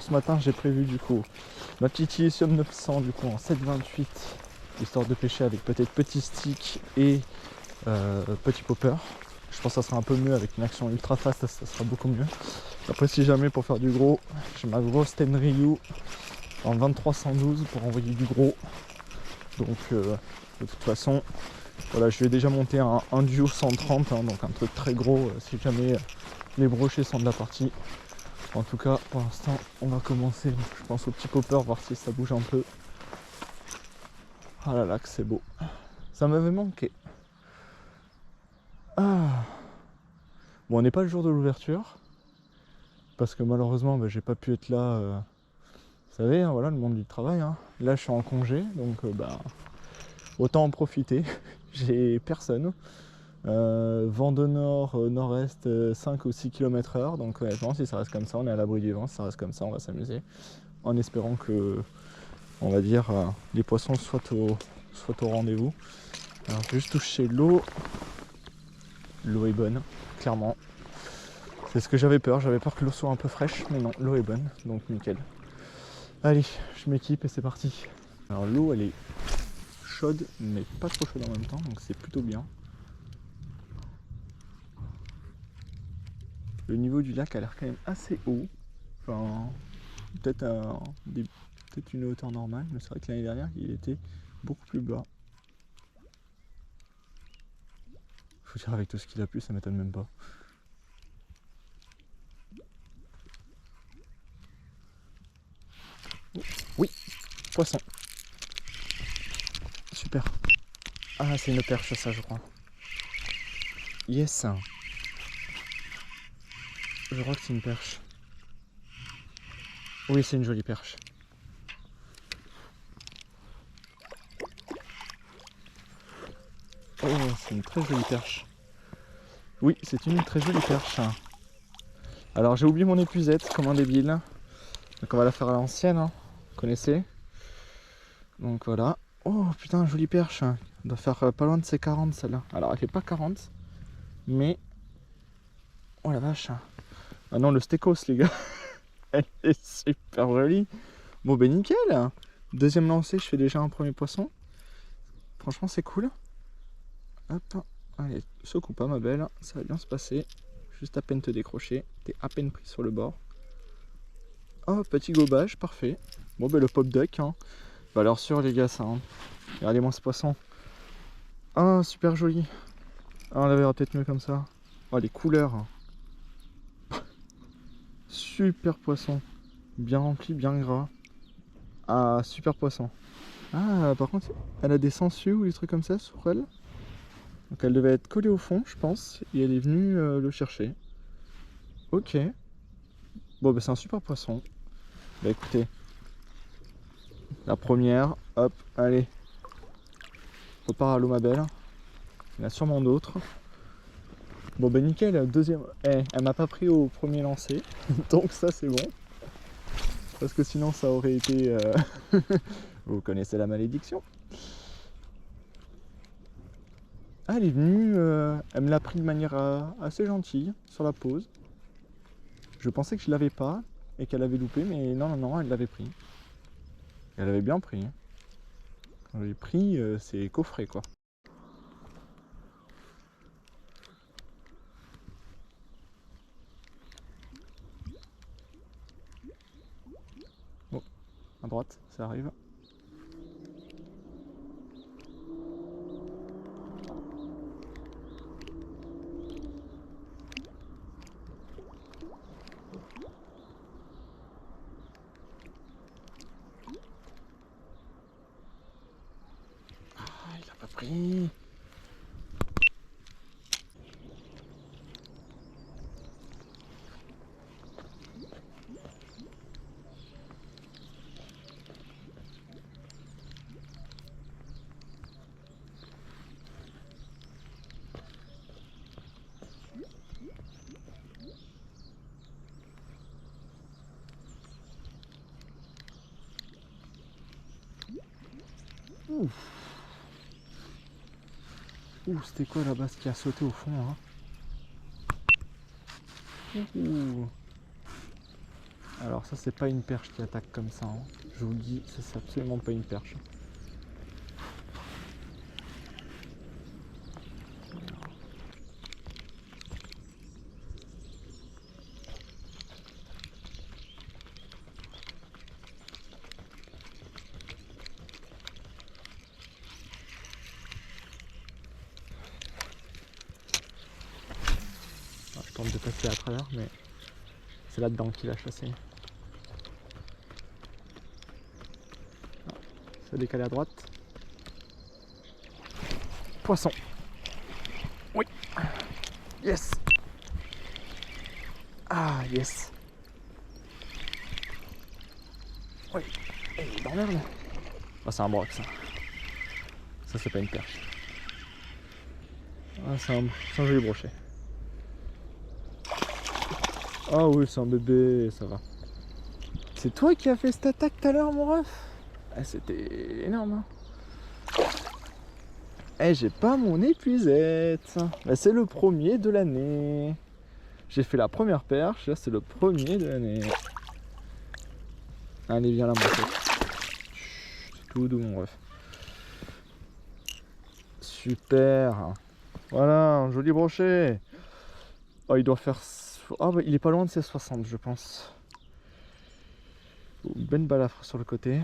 ce matin, j'ai prévu du coup ma petite Illicium 900 du coup en 7,28, histoire de pêcher avec peut-être petit stick et petit popper. Je pense que ça sera un peu mieux avec une action ultra fast, ça sera beaucoup mieux. Après, si jamais pour faire du gros, j'ai ma grosse Tenryu en 2312 pour envoyer du gros. Donc de toute façon, voilà, je vais déjà monter un duo 130, hein, donc un truc très gros si jamais les brochets sont de la partie. En tout cas, pour l'instant, on va commencer, je pense, au petit popper, voir si ça bouge un peu. Ah là là, que c'est beau. Ça m'avait manqué. Ah. Bon, on n'est pas le jour de l'ouverture, parce que malheureusement, j'ai pas pu être là. Vous savez, hein, voilà, le monde du travail. Hein. Là, je suis en congé, donc autant en profiter. J'ai personne. Vent de nord, nord-est, 5 ou 6 km/h. Donc honnêtement, si ça reste comme ça, on est à l'abri du vent. Si ça reste comme ça, on va s'amuser. En espérant que, on va dire, les poissons soient au rendez-vous. Alors, je vais juste toucher l'eau. L'eau est bonne, clairement. C'est ce que j'avais peur. J'avais peur que l'eau soit un peu fraîche, mais non, l'eau est bonne. Donc nickel. Allez, je m'équipe et c'est parti. Alors l'eau, elle est chaude, mais pas trop chaude en même temps, donc c'est plutôt bien. Le niveau du lac a l'air quand même assez haut. Enfin, peut-être une hauteur normale, mais c'est vrai que l'année dernière, il était beaucoup plus bas. Faut dire, avec tout ce qu'il a plu, ça m'étonne même pas. Oui, poisson. Super. Ah, c'est une perche, ça, je crois. Yes. Je crois que c'est une perche. Oui, c'est une jolie perche. Oh, c'est une très jolie perche. Oui, c'est une très jolie perche. Alors, j'ai oublié mon épuisette, comme un débile. Donc, on va la faire à l'ancienne, hein. Vous connaissez. Donc, voilà. Oh, putain, jolie perche. Elle doit faire pas loin de ses 40, celle-là. Alors, elle fait pas 40, mais... Oh, la vache. Ah non, le stécos, les gars. Elle est super jolie. Bon, ben, nickel. Deuxième lancée, je fais déjà un premier poisson. Franchement, c'est cool. Hop. Allez, secoue pas, ma belle. Ça va bien se passer. Juste à peine te décrocher. T'es à peine pris sur le bord. Oh, petit gobage, parfait. Bon, ben, le pop duck, hein. Valeur sûre, les gars, ça. Hein. Regardez-moi ce poisson. Ah, super joli. Ah, on la verra peut-être mieux comme ça. Oh, les couleurs. Super poisson. Bien rempli, bien gras. Ah, super poisson. Ah, par contre, elle a des sangsues ou des trucs comme ça sur elle. Donc elle devait être collée au fond, je pense. Et elle est venue le chercher. Ok. Bon, bah c'est un super poisson. Bah écoutez. La première. Hop, allez. Repart à l'eau, ma belle. Il y en a sûrement d'autres. Bon, bah nickel. Deuxième. Eh, elle m'a pas pris au premier lancer. Donc ça, c'est bon. Parce que sinon, ça aurait été... Vous connaissez la malédiction. Ah, elle est venue, elle me l'a pris de manière assez gentille sur la pause. Je pensais que je l'avais pas et qu'elle avait loupé, mais non, non, non, elle l'avait pris. Elle avait bien pris. Quand j'ai pris, c'est coffret quoi. Bon, à droite, ça arrive. Ah, il a pas pris. Ouf. Ouh, c'était quoi là-bas ce qui a sauté au fond hein. Ouh. Alors ça c'est pas une perche qui attaque comme ça, hein. Je vous le dis, ça c'est absolument pas une perche. Je tente de passer à travers, mais c'est là-dedans qu'il a chassé. Ça décale à droite. Poisson. Oui. Yes. Ah, yes. Oui. Il est dans l'herbe. Ah, c'est un broc, ça. Ça, c'est pas une perche. Ah, c'est un joli brochet. Ah oui, c'est un bébé, ça va. C'est toi qui as fait cette attaque tout à l'heure, mon ref? Ah, c'était énorme, hein. Eh, j'ai pas mon épuisette. Bah, c'est le premier de l'année. J'ai fait la première perche, là c'est le premier de l'année. Allez, viens là, mon pote. Tout doux, mon ref. Super. Voilà, un joli brochet. Oh, il doit faire... Ah, bah, il est pas loin de ses 60, je pense. Une bonne balafre sur le côté.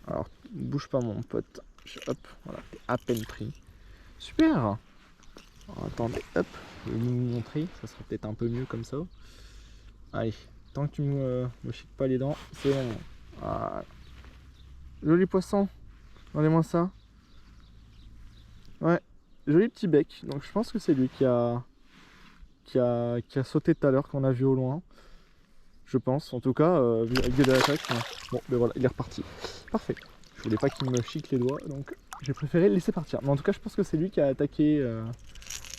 Alors, bouge pas, mon pote. Hop, voilà, t'es à peine pris. Super. Alors, attendez, hop, je vais vous montrer. Ça sera peut-être un peu mieux comme ça. Allez, tant que tu me chiques pas les dents, c'est bon. Voilà. Joli poisson. Regardez-moi ça. Ouais, joli petit bec. Donc je pense que c'est lui qui a sauté tout à l'heure, qu'on a vu au loin. Je pense, en tout cas, vu de l'attaque. Bon, ben voilà, il est reparti. Parfait. Je voulais pas qu'il me chique les doigts, donc j'ai préféré le laisser partir. Mais en tout cas, je pense que c'est lui qui a attaqué,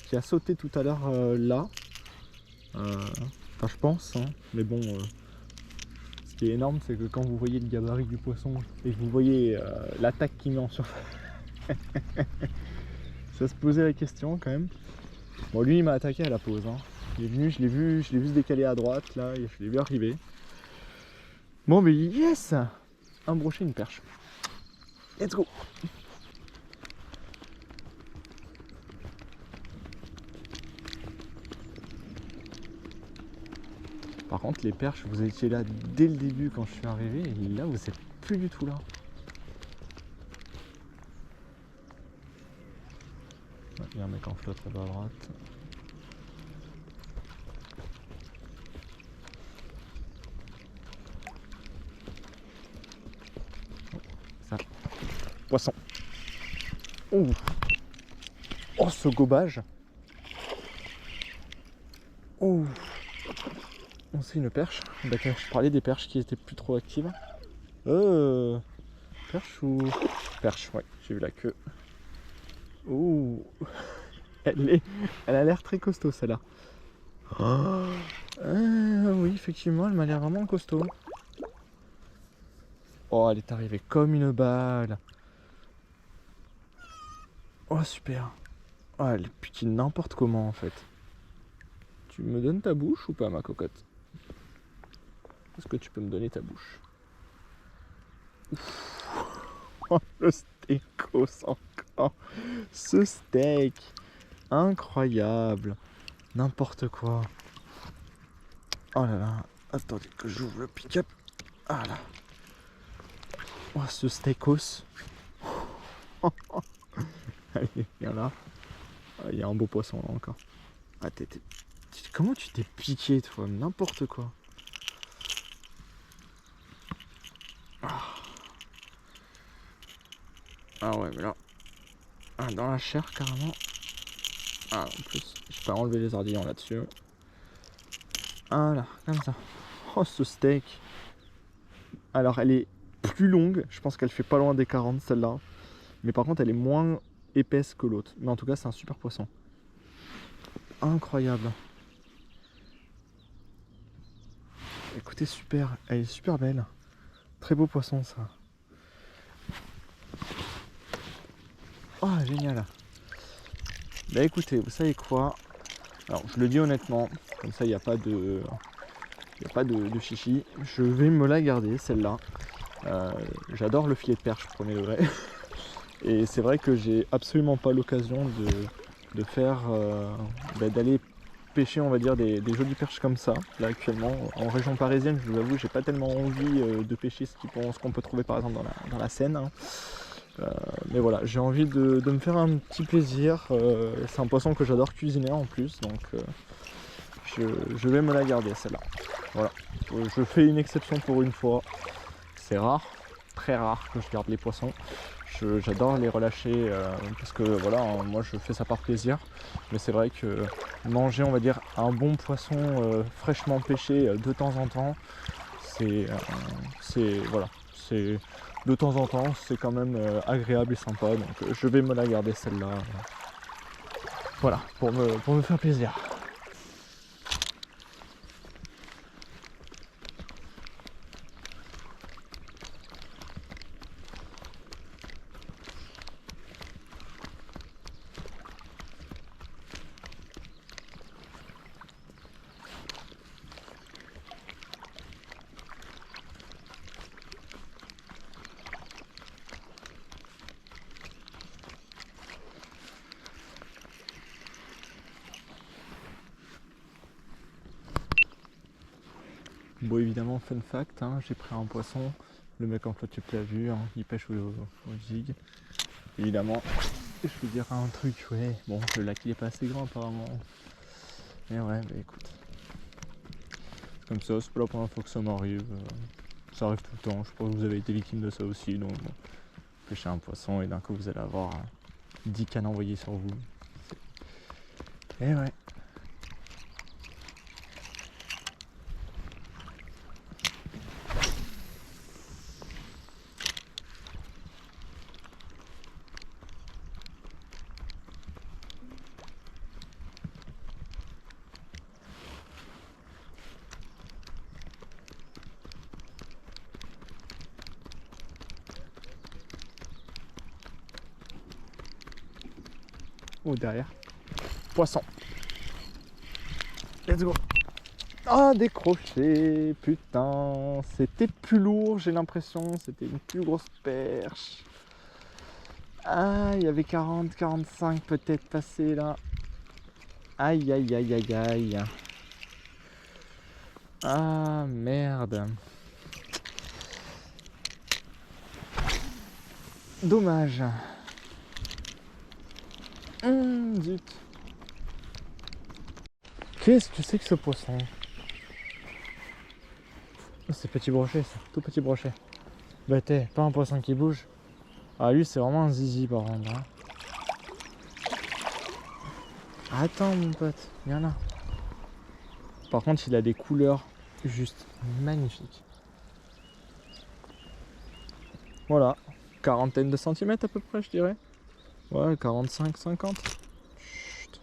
qui a sauté tout à l'heure là. Enfin, je pense, hein. Mais bon, ce qui est énorme, c'est que quand vous voyez le gabarit du poisson et que vous voyez l'attaque qu'il met en surface, ça se posait la question quand même. Bon, lui, il m'a attaqué à la pause, hein. Il est venu, je l'ai vu se décaler à droite, là, et je l'ai vu arriver. Bon, mais yes! Un brochet, une perche. Let's go! Par contre, les perches, vous étiez là dès le début quand je suis arrivé, et là, vous êtes plus du tout là. Il y a un mec en flotte là-bas à droite. Ça. Poisson. Oh, oh, ce gobage. Oh. On sait une perche. D'accord, je parlais des perches qui étaient plus trop actives. Perche ou... Perche, ouais, j'ai vu la queue. Oh. Elle a l'air très costaud, celle-là. Oh. Oui, effectivement, elle m'a l'air vraiment costaud. Oh, elle est arrivée comme une balle. Oh, super. Oh, elle pique n'importe comment, en fait. Tu me donnes ta bouche ou pas, ma cocotte? Est-ce que tu peux me donner ta bouche? Oh, le steakos encore. Ce steak. Incroyable. N'importe quoi. Oh là là. Attendez que j'ouvre le pick-up. Ah là. Oh, ce steakos. Allez, viens là. Il y a un beau poisson là encore. Ah, comment tu t'es piqué, toi? N'importe quoi. Ah ouais, mais là... Ah, dans la chair, carrément. Ah, en plus, je peux enlever les ardillons là-dessus. Voilà, comme ça. Oh, ce steak. Alors, elle est plus longue. Je pense qu'elle fait pas loin des 40, celle-là. Mais par contre, elle est moins épaisse que l'autre. Mais en tout cas, c'est un super poisson. Incroyable. Écoutez, super. Elle est super belle. Très beau poisson, ça. Oh, génial. Bah écoutez, vous savez quoi? Alors, je le dis honnêtement, comme ça, il n'y a pas de Il n'y a pas de chichi. Je vais me la garder celle-là. J'adore le filet de perche, premier degré. Et c'est vrai que j'ai absolument pas l'occasion de faire, d'aller pêcher, on va dire, des jolies perches comme ça. Là actuellement, en région parisienne, je vous avoue, j'ai pas tellement envie de pêcher ce qu'on peut trouver par exemple dans la Seine. Hein. Mais voilà, j'ai envie de me faire un petit plaisir. C'est un poisson que j'adore cuisiner en plus, donc je vais me la garder celle-là. Voilà, je fais une exception pour une fois. C'est rare, très rare que je garde les poissons. J'adore les relâcher parce que voilà, hein, moi je fais ça par plaisir. Mais c'est vrai que manger, on va dire, un bon poisson fraîchement pêché de temps en temps, voilà, c'est de temps en temps, c'est quand même agréable et sympa. Donc je vais me la garder celle-là. Voilà, pour me faire plaisir. Bon, évidemment, fun fact, hein, j'ai pris un poisson. Le mec en flotte, tu l'as vu, hein, il pêche au jig. Évidemment, je vous dirais un truc, ouais. Bon, le lac il est pas assez grand apparemment. Mais ouais, bah écoute. Comme ça, c'est pas la première fois que ça m'arrive. Ça arrive tout le temps. Je pense que vous avez été victime de ça aussi. Donc, bon, pêcher un poisson et d'un coup, vous allez avoir 10 cannes envoyées sur vous. Et ouais. Oh, derrière. Poisson. Let's go. Ah, décroché. Putain, c'était plus lourd, j'ai l'impression. C'était une plus grosse perche. Ah, il y avait 40, 45 peut-être passé là. Aïe, aïe, aïe, aïe, aïe. Ah, merde. Dommage. Zut. Qu'est-ce que c'est que ce poisson? Oh, c'est petit brochet, ça. Tout petit brochet. Bah t'es pas un poisson qui bouge. Ah lui c'est vraiment un zizi par contre. Hein. Attends mon pote, viens là. Par contre il a des couleurs juste magnifiques. Voilà. Quarantaine de centimètres à peu près je dirais. Ouais, 45, 50. Chut.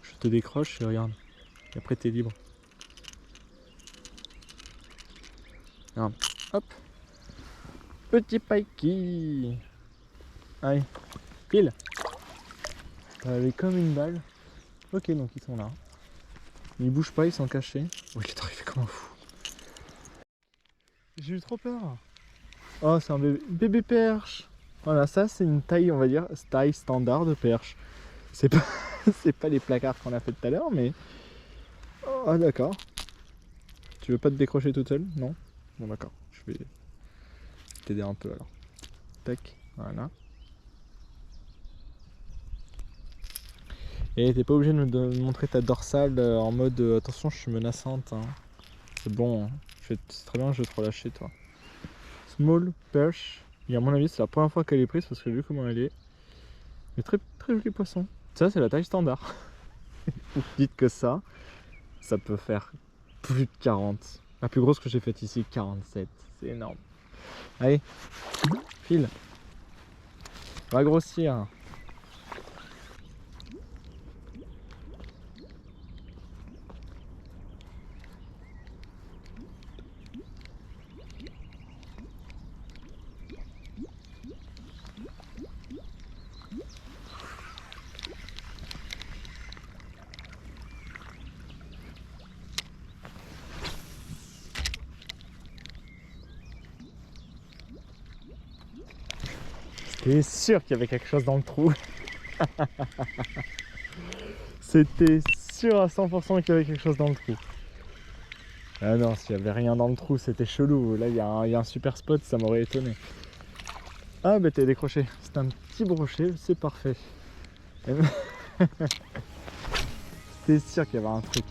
Je te décroche et regarde. Et après t'es libre. Regarde. Hop. Petit paiki. Allez. Pile. T'avais comme une balle. Ok, donc ils sont là. Ils bougent pas, ils sont cachés. Oh, il est arrivé comme un fou. J'ai eu trop peur. Oh, c'est un bébé perche. Voilà, ça c'est une taille, on va dire, taille standard de perche. C'est pas, c'est pas les placards qu'on a fait tout à l'heure, mais... Oh, d'accord. Tu veux pas te décrocher toute seule? Non? Bon, d'accord. Je vais t'aider un peu alors. Tac, voilà. Et t'es pas obligé de me montrer ta dorsale en mode attention, je suis menaçante. Hein. C'est bon, hein. C'est très bien, je vais te relâcher toi. Small perch. Et à mon avis, c'est la première fois qu'elle est prise parce que j'ai vu comment elle est. Mais très, très joli poisson. Ça, c'est la taille standard. Vous dites que ça peut faire plus de 40. La plus grosse que j'ai faite ici, 47. C'est énorme. Allez, file. Va grossir. J'étais sûr qu'il y avait quelque chose dans le trou. C'était sûr à 100% qu'il y avait quelque chose dans le trou. Ah non, s'il n'y avait rien dans le trou, c'était chelou. Là, il y a un super spot, ça m'aurait étonné. Ah, bah t'es décroché. C'est un petit brochet, c'est parfait. C'était sûr qu'il y avait un truc.